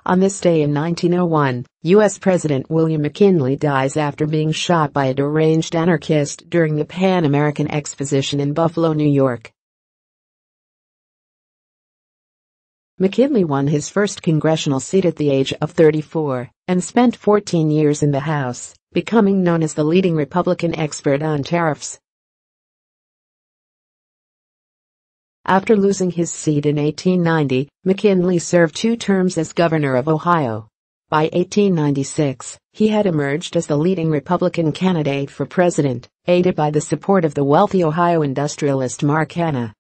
On this day in 1901, U.S. President William McKinley dies after being shot by a deranged anarchist during the Pan-American Exposition in Buffalo, New York. McKinley won his first congressional seat at the age of 34 and spent 14 years in the House, becoming known as the leading Republican expert on tariffs. After losing his seat in 1890, McKinley served 2 terms as governor of Ohio. By 1896, he had emerged as the leading Republican candidate for president, aided by the support of the wealthy Ohio industrialist Mark Hanna.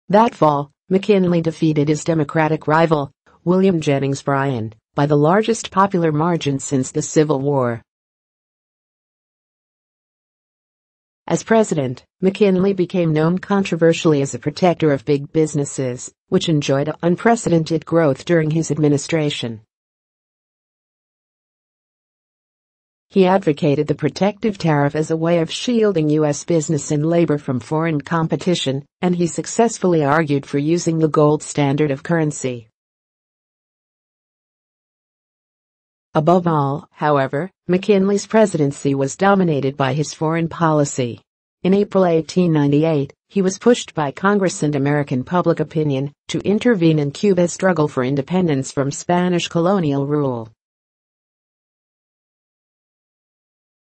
That fall, McKinley defeated his Democratic rival, William Jennings Bryan, by the largest popular margin since the Civil War. As president, McKinley became known controversially as a protector of big businesses, which enjoyed unprecedented growth during his administration. He advocated the protective tariff as a way of shielding U.S. business and labor from foreign competition, and he successfully argued for using the gold standard of currency. Above all, however, McKinley's presidency was dominated by his foreign policy. In April 1898, he was pushed by Congress and American public opinion to intervene in Cuba's struggle for independence from Spanish colonial rule.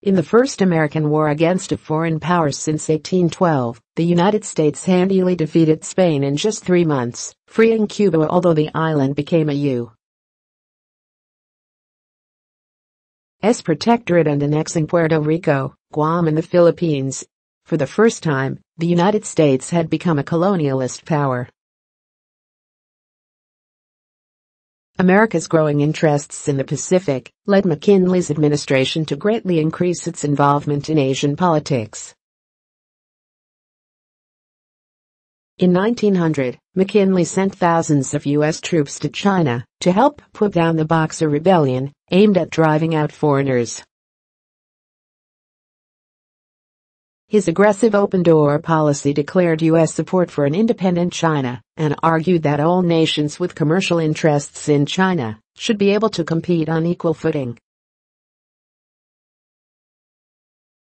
In the first American war against a foreign power since 1812, the United States handily defeated Spain in just 3 months, freeing Cuba although the island became a U.S. protectorate and annexing Puerto Rico, Guam and the Philippines. For the first time, the United States had become a colonialist power. America's growing interests in the Pacific led McKinley's administration to greatly increase its involvement in Asian politics. In 1900, McKinley sent thousands of U.S. troops to China to help put down the Boxer Rebellion, aimed at driving out foreigners. His aggressive open-door policy declared U.S. support for an independent China and argued that all nations with commercial interests in China should be able to compete on equal footing.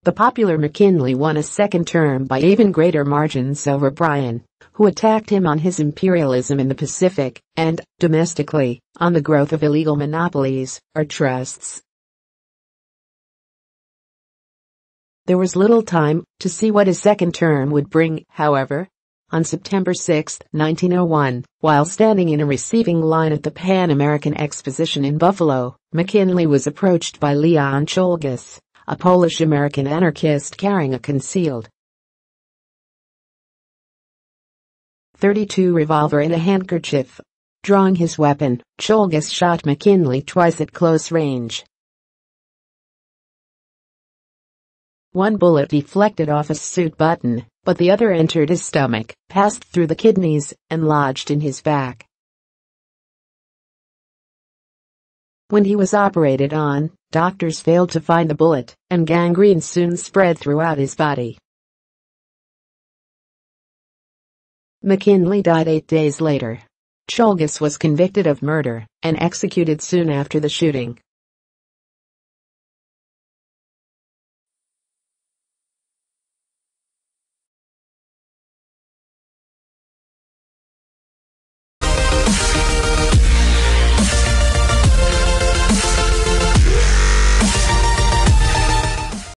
The popular McKinley won a second term by even greater margins over Bryan, who attacked him on his imperialism in the Pacific and, domestically, on the growth of illegal monopolies, or trusts. There was little time to see what his second term would bring, however. On September 6, 1901, while standing in a receiving line at the Pan-American Exposition in Buffalo, McKinley was approached by Leon Czolgosz, a Polish-American anarchist carrying a concealed .32 revolver in a handkerchief. Drawing his weapon, Czolgosz shot McKinley twice at close range. One bullet deflected off a suit button, but the other entered his stomach, passed through the kidneys, and lodged in his back. When he was operated on, doctors failed to find the bullet, and gangrene soon spread throughout his body. McKinley died 8 days later. Czolgosz was convicted of murder and executed soon after the shooting.